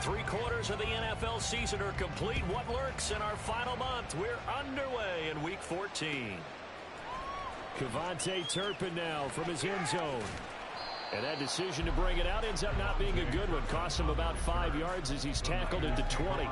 Three-quarters of the NFL season are complete. What lurks in our final month? We're underway in Week 14. Kevontae Turpin now from his end zone. And that decision to bring it out ends up not being a good one. Costs him about 5 yards as he's tackled at the 20.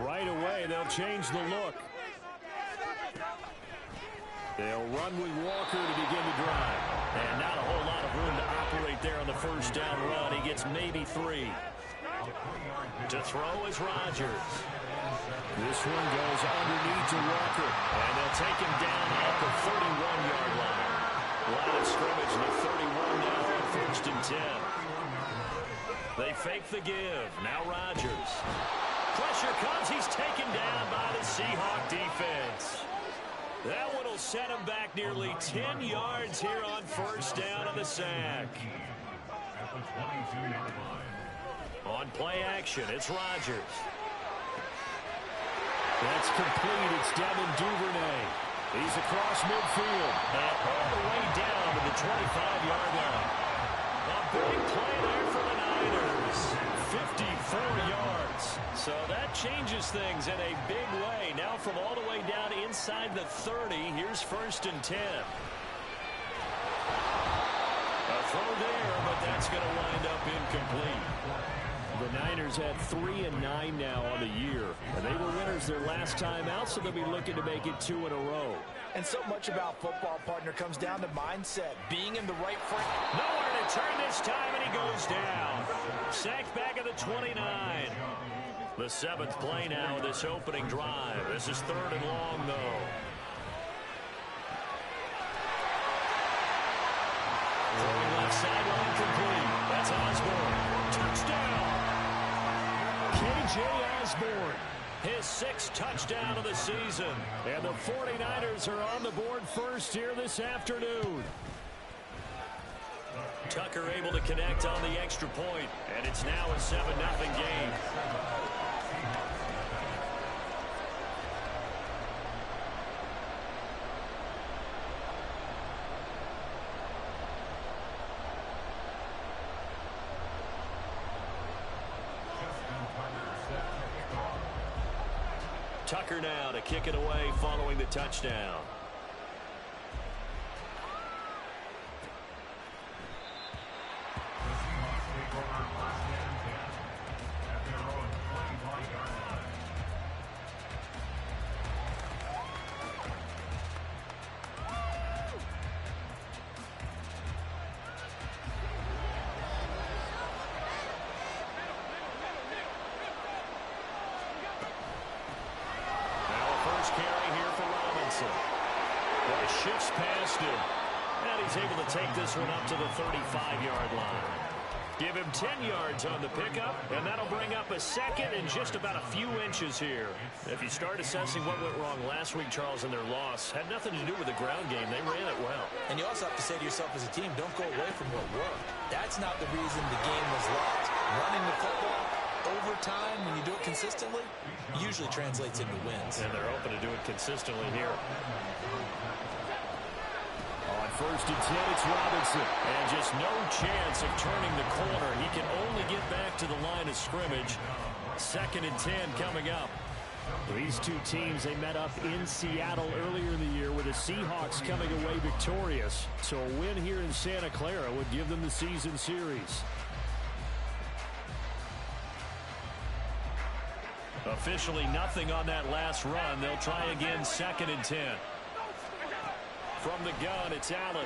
Right away, they'll change the look. They'll run with Walker to begin the drive. And not a whole lot of room to operate there on the first down run. He gets maybe 3. To throw is Rodgers. This one goes underneath to Walker. And they'll take him down at the 31-yard line. Line of scrimmage to 31 now on 1st and 10. They fake the give. Now Rodgers. Pressure comes. He's taken down by the Seahawk defense. That one will set him back nearly 10 yards here on 1st down on the sack. On play action, it's Rodgers. That's complete. It's Devin Duvernay. He's across midfield and all the way down to the 25-yard line. A big play there for the Niners. 54 yards. So that changes things in a big way. Now from all the way down inside the 30, here's 1st and 10. A throw there, but that's going to wind up incomplete. The Niners had 3-9 now on the year. And they were winners their last time out, so they'll be looking to make it 2 in a row. And so much about football, partner, comes down to mindset. Being in the right frame. Nowhere to turn this time, and he goes down. Sacked back at the 29. The 7th play now of this opening drive. This is 3rd and long, though. Throwing left sideline complete. That's Osborne. Touchdown. K.J. Osborne. His 6th touchdown of the season. And the 49ers are on the board first here this afternoon. Tucker able to connect on the extra point, and it's now a 7-0 game. Tucker now to kick it away following the touchdown. Shifts past him. And he's able to take this one up to the 35-yard line. Give him 10 yards on the pickup, and that'll bring up a second and just about a few inches here. If you start assessing what went wrong last week, Charles, in their loss, had nothing to do with the ground game. They ran it well. And you also have to say to yourself as a team, don't go away from what worked. That's not the reason the game was lost. Running the football over time, when you do it consistently, usually translates into wins. And they're hoping to do it consistently here. On 1st and 10, it's Robinson. And just no chance of turning the corner. He can only get back to the line of scrimmage. 2nd and 10 coming up. These two teams, they met up in Seattle earlier in the year with the Seahawks coming away victorious. So a win here in Santa Clara would give them the season series. Officially nothing on that last run. They'll try again 2nd and 10. From the gun, it's Allen.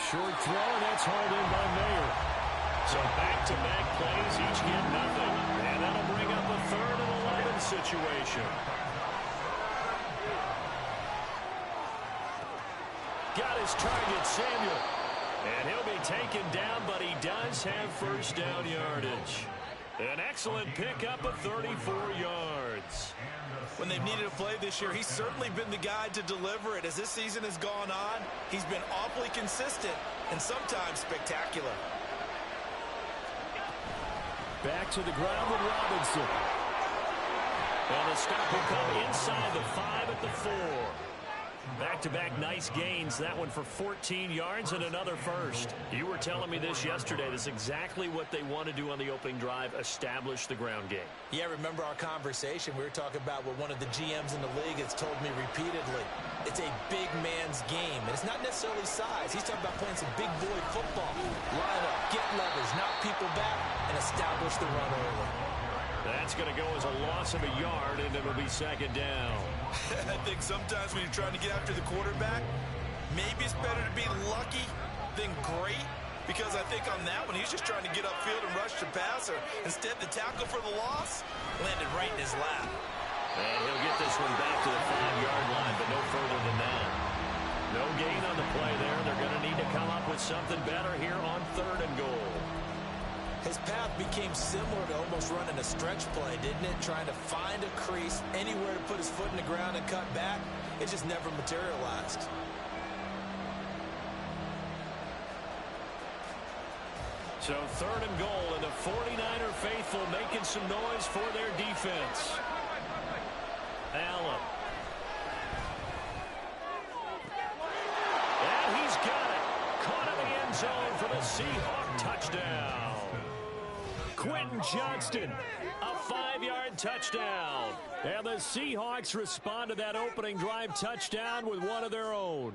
Short throw, and that's hauled in by Mayer. So back-to-back plays, each get nothing. And that'll bring up a 3rd and 11 situation. Got his target, Samuel. And he'll be taken down, but he does have first down yardage. An excellent pickup of 34 yards. When they've needed a play this year, he's certainly been the guy to deliver it. As this season has gone on, he's been awfully consistent and sometimes spectacular. Back to the ground with Robinson. And the stop will come inside the 5 at the 4. Back-to-back nice gains. That one for 14 yards and another first. You were telling me this yesterday. This is exactly what they want to do on the opening drive, establish the ground game. Yeah, remember our conversation? We were talking about what one of the GMs in the league has told me repeatedly. It's a big man's game, and it's not necessarily size. He's talking about playing some big boy football. Line up, get leverage, knock people back, and establish the run early. That's going to go as a loss of a yard, and it'll be second down. I think sometimes when you're trying to get after the quarterback, maybe it's better to be lucky than great, because I think on that one, he's just trying to get upfield and rush the passer. Instead, the tackle for the loss landed right in his lap. And he'll get this one back to the 5-yard line, but no further than that. No gain on the play there. They're going to need to come up with something better here on 3rd and goal. His path became similar to almost running a stretch play, didn't it? Trying to find a crease, anywhere to put his foot in the ground and cut back. It just never materialized. So 3rd and goal, and the 49er faithful making some noise for their defense. Allen. And he's got it. Caught in the end zone for the Seahawk touchdown. Quentin Johnston, a 5-yard touchdown. And the Seahawks respond to that opening drive touchdown with one of their own.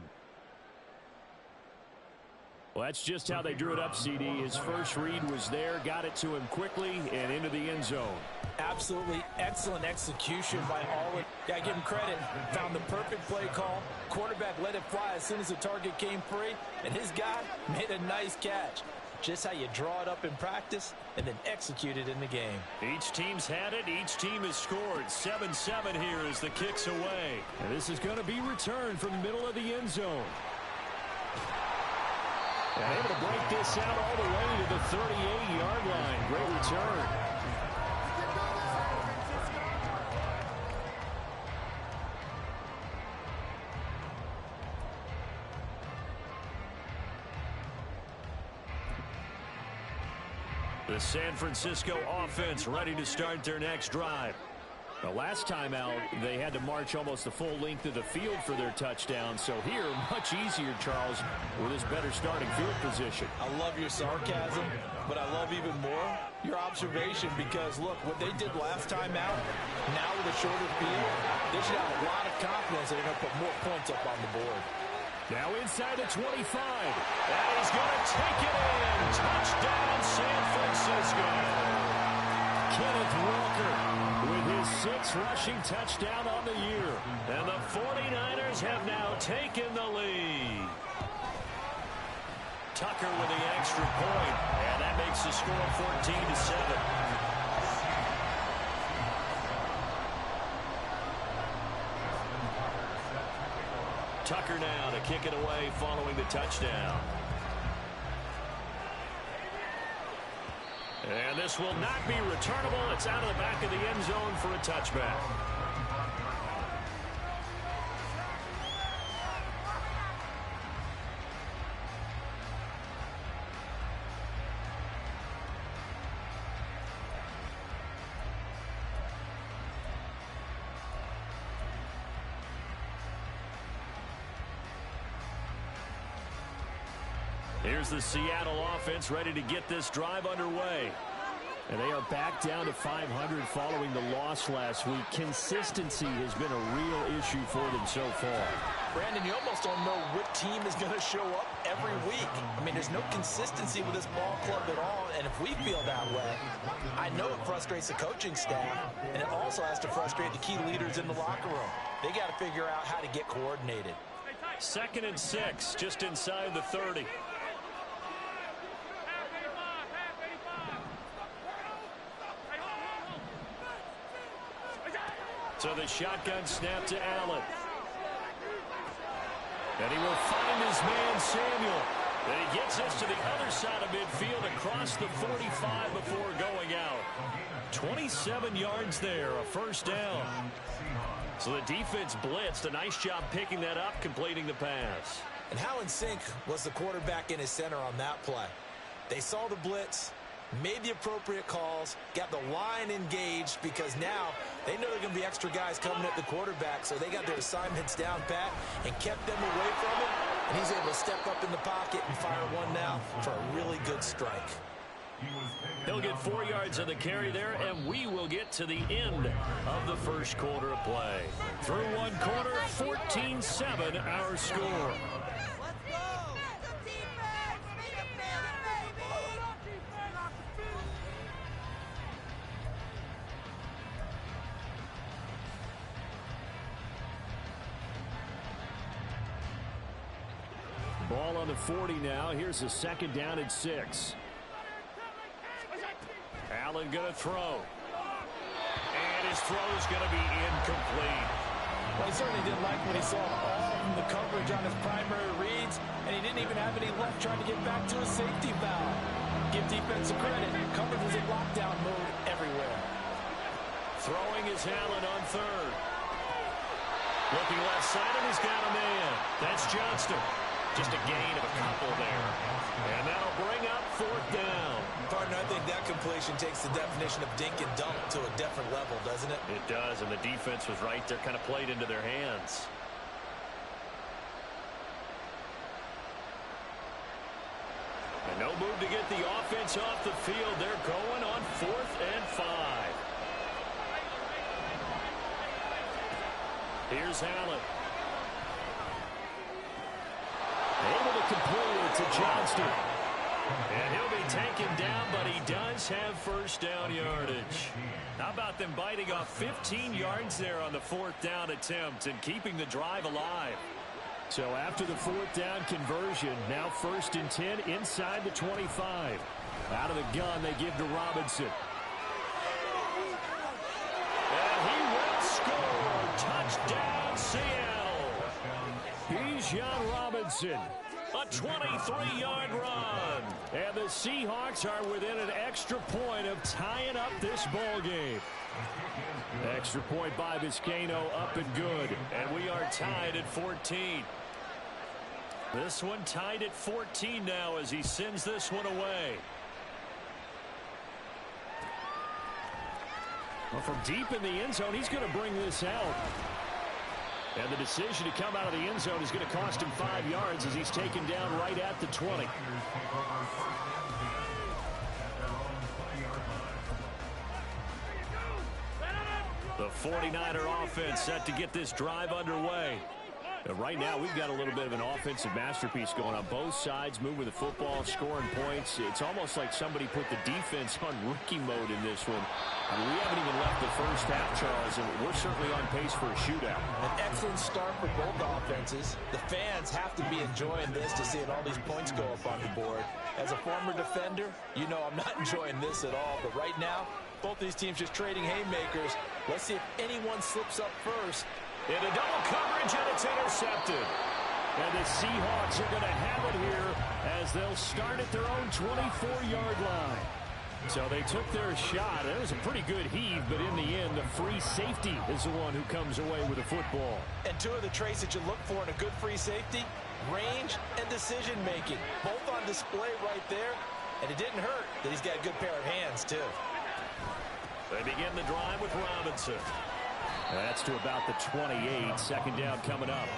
Well, that's just how they drew it up, CD. His first read was there, got it to him quickly, and into the end zone. Absolutely excellent execution by all. Gotta give him credit. Found the perfect play call. Quarterback let it fly as soon as the target came free, and his guy made a nice catch. Just how you draw it up in practice and then execute it in the game. Each team's had it. Each team has scored. 7-7 here as the kick's away. And this is going to be returned from the middle of the end zone. And able to break this out all the way to the 38-yard line. Great return. The San Francisco offense ready to start their next drive. The last time out, they had to march almost the full length of the field for their touchdown. So here, much easier, Charles, with this better starting field position. I love your sarcasm, but I love even more your observation, because, look, what they did last time out, now with a shorter field, they should have a lot of confidence they're going to put more points up on the board. Now inside the 25. And he's going to take it in. Touchdown, San Francisco. Kenneth Walker with his 6th rushing touchdown on the year. And the 49ers have now taken the lead. Tucker with the extra point. And that makes the score 14-7. Tucker now to kick it away following the touchdown. And this will not be returnable. It's out of the back of the end zone for a touchback. Here's the Seattle offense ready to get this drive underway. And they are back down to 500 following the loss last week. Consistency has been a real issue for them so far. Brandon, you almost don't know what team is going to show up every week. I mean, there's no consistency with this ball club at all, and if we feel that way, I know it frustrates the coaching staff, and it also has to frustrate the key leaders in the locker room. They got to figure out how to get coordinated. 2nd and 6, just inside the 30. So the shotgun snap to Allen. And he will find his man, Samuel. And he gets us to the other side of midfield across the 45 before going out. 27 yards there, a first down. So the defense blitzed. A nice job picking that up, completing the pass. And how in sync was the quarterback in his center on that play? They saw the blitz, made the appropriate calls, got the line engaged because now they know there are going to be extra guys coming at the quarterback, so they got their assignments down pat and kept them away from him, and he's able to step up in the pocket and fire one now for a really good strike. He'll get 4 yards on the carry there, and we will get to the end of the first quarter of play. Through one quarter, 14-7 our score. Ball on the 40 now. Here's a second down and 6. Allen going to throw. And his throw is going to be incomplete. Well, he certainly didn't like what he saw all from the coverage on his primary reads, and he didn't even have any luck trying to get back to a safety valve. Give defensive credit. Coverage was in lockdown mode everywhere. Throwing is Allen on third. Looking left side, and he's got a man. That's Johnston. Just a gain of a couple there. And that'll bring up fourth down. Partner, I think that completion takes the definition of dink and dunk to a different level, doesn't it? It does, and the defense was right there, kind of played into their hands. And no move to get the offense off the field. They're going on 4th and 5. Here's Allen. Able to complete it to Johnston. And he'll be taken down, but he does have first down yardage. How about them biting off 15 yards there on the 4th down attempt and keeping the drive alive? So after the 4th down conversion, now 1st and 10 inside the 25. Out of the gun, they give to Robinson. And he will score. Touchdown, Seattle. Bijan Robinson. A 23-yard run. And the Seahawks are within an extra point of tying up this ball game. Extra point by Vizcaino, up and good. And we are tied at 14. This one tied at 14 now as he sends this one away. Well, from deep in the end zone, he's going to bring this out. And the decision to come out of the end zone is going to cost him 5 yards as he's taken down right at the 20. The 49er offense set to get this drive underway. And right now, we've got a little bit of an offensive masterpiece going on both sides, moving the football, scoring points. It's almost like somebody put the defense on rookie mode in this one. We haven't even left the first half, Charles, and we're certainly on pace for a shootout. An excellent start for both offenses. The fans have to be enjoying this to seeing all these points go up on the board. As a former defender, you know I'm not enjoying this at all. But right now, both these teams just trading haymakers. Let's see if anyone slips up first. In a double coverage, and it's intercepted. And the Seahawks are going to have it here as they'll start at their own 24-yard line. So they took their shot. It was a pretty good heave, but in the end, the free safety is the one who comes away with the football. And two of the traits that you look for in a good free safety, range and decision-making. Both on display right there. And it didn't hurt that he's got a good pair of hands, too. They begin the drive with Robinson. That's to about the 28. Second down coming up.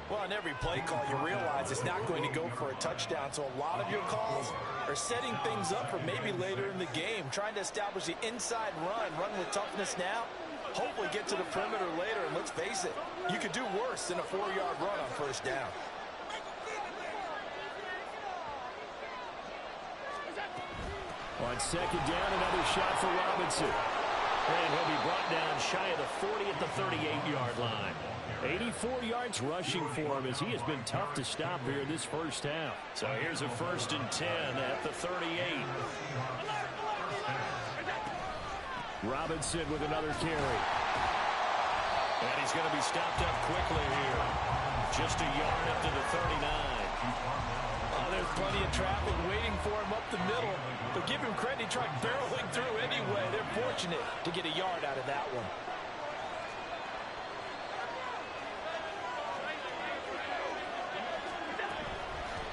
Well, on every play call, you realize it's not going to go for a touchdown. So a lot of your calls are setting things up for maybe later in the game, trying to establish the inside run with toughness now, hopefully get to the perimeter later. And let's face it, you could do worse than a 4-yard run on first down. On second down, another shot for Robinson. And he'll be brought down shy of the 40 at the 38-yard line. 84 yards rushing for him as he has been tough to stop here in this first half. So here's a 1st and 10 at the 38. Robinson with another carry. And he's going to be stopped up quickly here. just a yard up to the 39. Oh, there's plenty of traffic waiting for him up the middle. But give him credit, he tried barreling through anyway. They're fortunate to get a yard out of that one.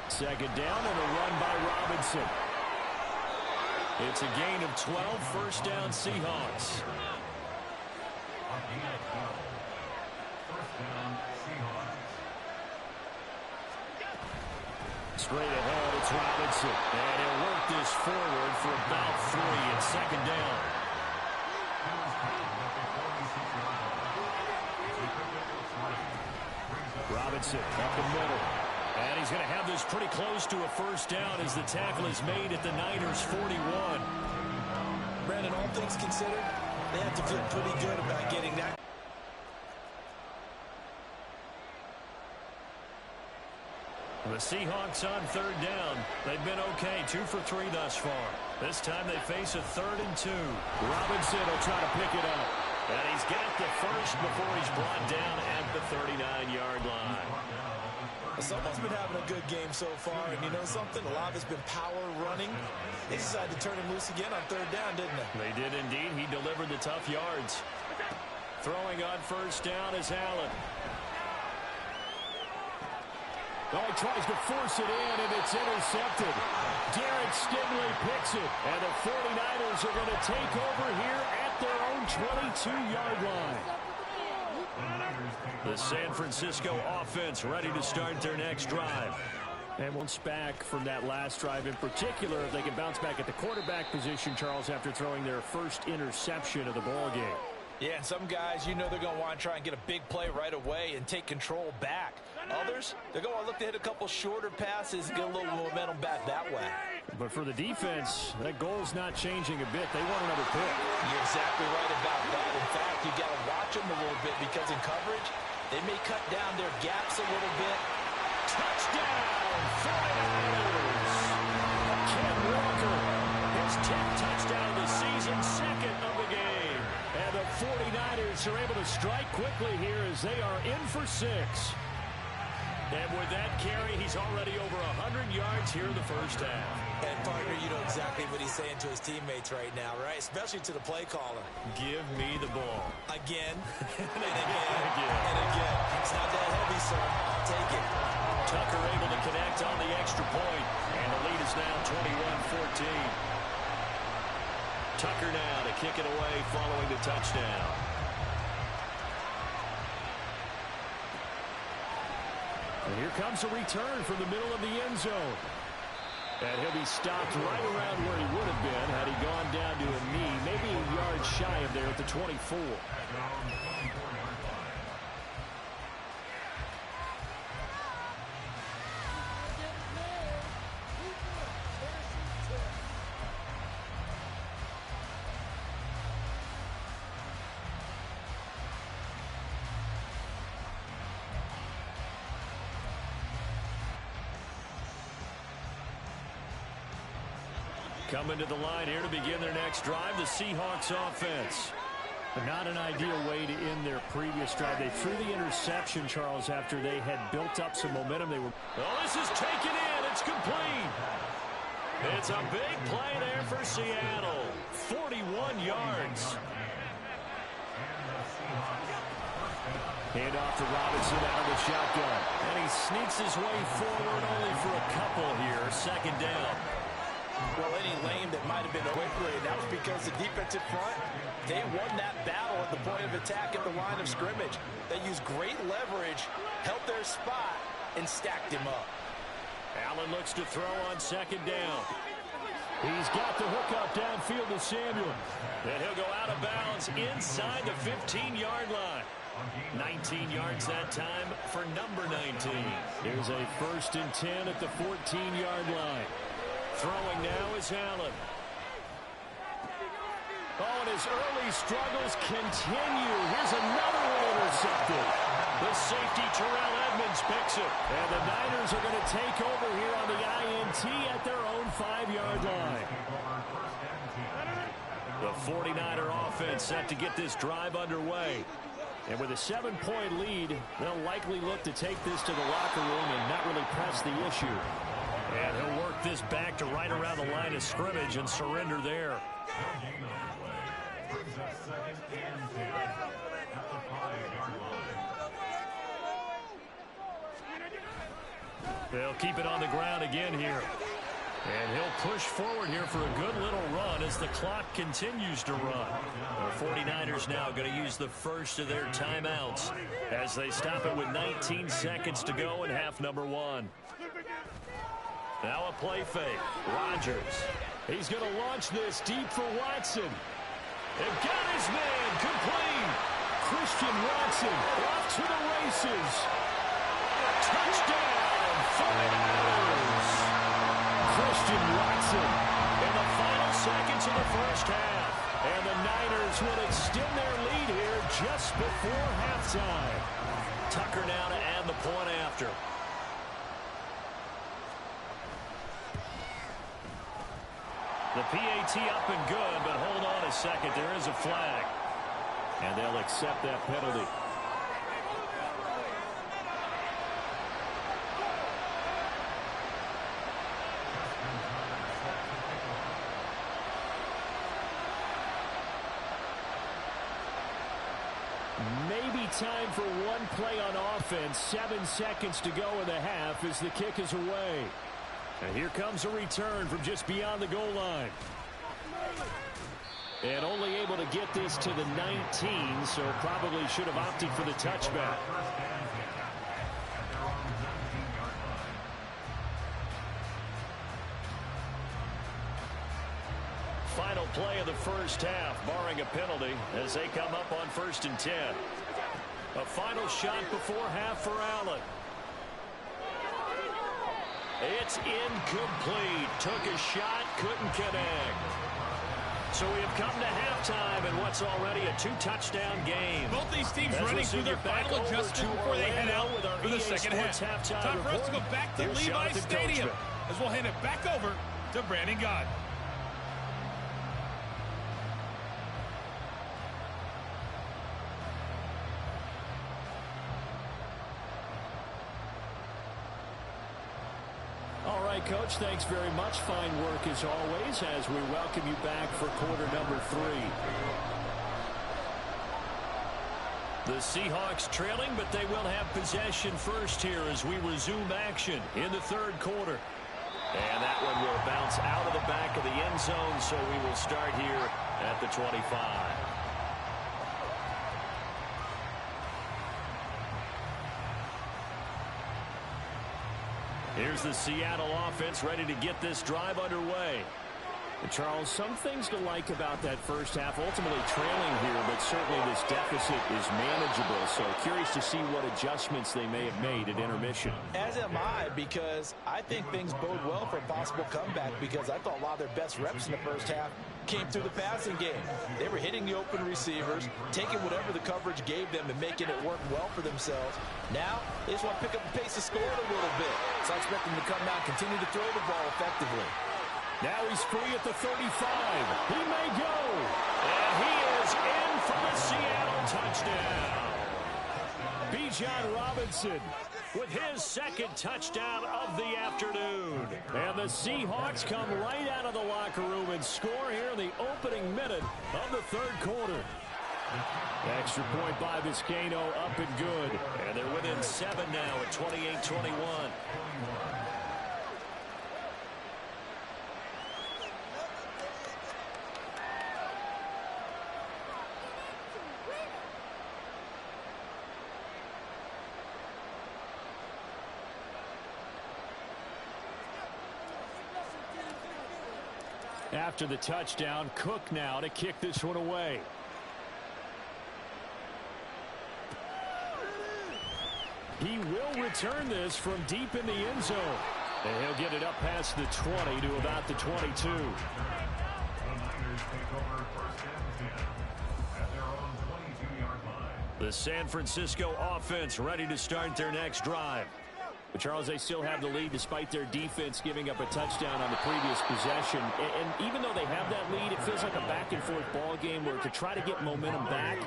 Second down and a run by Robinson. It's a gain of 12, first down Seahawks. Straight ahead, it's Robinson. And he'll work this forward for about 3 and second down. Robinson up the middle. And he's going to have this pretty close to a first down as the tackle is made at the Niners' 41. Brandon, all things considered, they have to feel pretty good about getting that. The Seahawks on third down. They've been okay, 2 for 3 thus far. This time they face a 3rd and 2. Robinson will try to pick it up. And he's got the first before he's brought down at the 39-yard line. Someone's been having a good game so far, and you know something? A lot of it's been power running. They decided to turn him loose again on third down, didn't they? They did indeed. He delivered the tough yards. Throwing on first down is Allen. Oh, he tries to force it in, and it's intercepted. Derek Stingley picks it, and the 49ers are going to take over here at their own 22-yard line. The San Francisco offense ready to start their next drive. And once back from that last drive in particular, if they can bounce back at the quarterback position, Charles, after throwing their first interception of the ball game. Yeah, and some guys, you know they're going to want to try and get a big play right away and take control back. Others, they're going to look to hit a couple shorter passes and get a little momentum back that way. But for the defense, that goal's not changing a bit. They want another pick. You're exactly right about that. In fact, you got to watch them a little bit because in coverage, they may cut down their gaps a little bit. Touchdown, 49ers! Ken Walker, his 10th touchdown of the season, 2nd of the game. And the 49ers are able to strike quickly here as they are in for 6. And with that carry, he's already over 100 yards here in the first half. And, partner, you know exactly what he's saying to his teammates right now, right? Especially to the play caller. Give me the ball. Again, and again, and again. It's not that heavy, sir. Take it. Tucker able to connect on the extra point, and the lead is now 21-14. Tucker now to kick it away following the touchdown. And here comes a return from the middle of the end zone. And he'll be stopped right around where he would have been had he gone down to a knee, maybe a yard shy of there at the 24. Coming to the line here to begin their next drive, the Seahawks offense. But not an ideal way to end their previous drive. They threw the interception, Charles, after they had built up some momentum. They were. Oh, this is taken in. It's complete. It's a big play there for Seattle. 41 yards. Hand off to Robinson out of the shotgun. And he sneaks his way forward only for a couple here. Second down. Well, any lane that might have been quickly, that was because the defensive front, they won that battle at the point of attack at the line of scrimmage. They used great leverage, held their spot, and stacked him up. Allen looks to throw on second down. He's got the hook up downfield to Samuel. And he'll go out of bounds inside the 15-yard line. 19 yards that time for number 19. Here's a 1st and 10 at the 14-yard line. Throwing now is Allen. Oh, and his early struggles continue. Here's another one intercepted. The safety, Terrell Edmonds, picks it. And the Niners are going to take over here on the INT at their own 5-yard line. The 49er offense set to get this drive underway. And with a 7-point lead, they'll likely likely look to take this to the locker room and not really press the issue. And he'll work this back to right around the line of scrimmage and surrender there. They'll keep it on the ground again here. And he'll push forward here for a good little run as the clock continues to run. The 49ers now going to use the first of their timeouts as they stop it with 19 seconds to go in half number one. Now a play fake. Rodgers. He's going to launch this deep for Watson. And got his man complete. Christian Watson off to the races. Touchdown, 49ers. Christian Watson in the final seconds of the first half. And the Niners will extend their lead here just before halftime. Tucker now to add the point after. The PAT up and good, but hold on a second. There is a flag. And they'll accept that penalty. Maybe time for one play on offense. 7 seconds to go in the half as the kick is away. And here comes a return from just beyond the goal line. And only able to get this to the 19, so probably should have opted for the touchback. Final play of the first half, barring a penalty, as they come up on 1st and 10. A final shot before half for Allen. It's incomplete. Took a shot, couldn't connect. So we have come to halftime in what's already a 2-touchdown game. Both these teams running through their final adjustment before they head out for the second half. Time for us to go back to Levi Stadium as we'll hand it back over to Brandon Gott. All right, Coach, thanks very much. Fine work as always as we welcome you back for quarter number 3. The Seahawks trailing, but they will have possession first here as we resume action in the 3rd quarter. And that one will bounce out of the back of the end zone, so we will start here at the 25. Here's the Seattle offense ready to get this drive underway. And Charles, some things to like about that first half. Ultimately trailing here, but certainly this deficit is manageable. So curious to see what adjustments they may have made at intermission. As am I, because I think things bode well for a possible comeback, because I thought a lot of their best reps in the first half came through the passing game. They were hitting the open receivers, taking whatever the coverage gave them and making it work well for themselves. Now, they just want to pick up the pace of scoring a little bit. So I expect them to come out and continue to throw the ball effectively. Now he's free at the 35. He may go. And he is in for the Seattle touchdown. Bijan Robinson with his 2nd touchdown of the afternoon. And the Seahawks come right out of the locker room and score here in the opening minute of the 3rd quarter. Extra point by Vizcaino, up and good. And they're within 7 now at 28-21. After the touchdown, Cook now to kick this one away. He will return this from deep in the end zone. And he'll get it up past the 20 to about the 22. The San Francisco offense ready to start their next drive. But Charles, they still have the lead despite their defense giving up a touchdown on the previous possession. And even though they have that lead, it feels like a back-and-forth ball game where to try to get momentum back,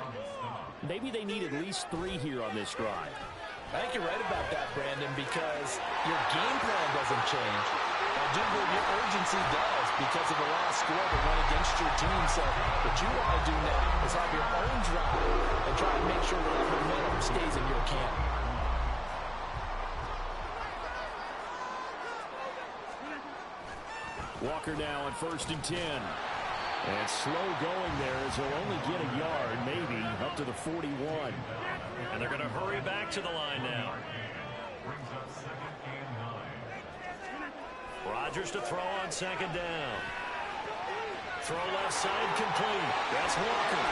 maybe they need at least 3 here on this drive. I think you're right about that, Brandon, because your game plan doesn't change. I do believe your urgency does because of the last score that went against your team. So what you want to do now is have your own drive and try to make sure that that momentum stays in your camp. Walker now on 1st and 10. And slow going there as he'll only get a yard, maybe, up to the 41. And they're going to hurry back to the line now. Rodgers to throw on 2nd down. Throw left side complete. That's Walker.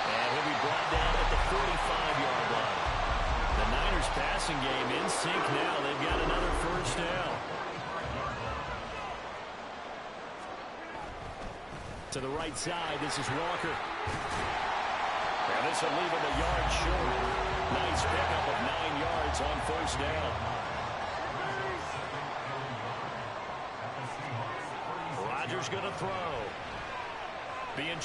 And he'll be brought down at the 45-yard line. The Niners passing game in sync now. They've got another 1st down. To the right side, this is Walker. And this will leave him a yard short. Nice pickup of 9 yards on 1st down. Rodgers going to throw. Being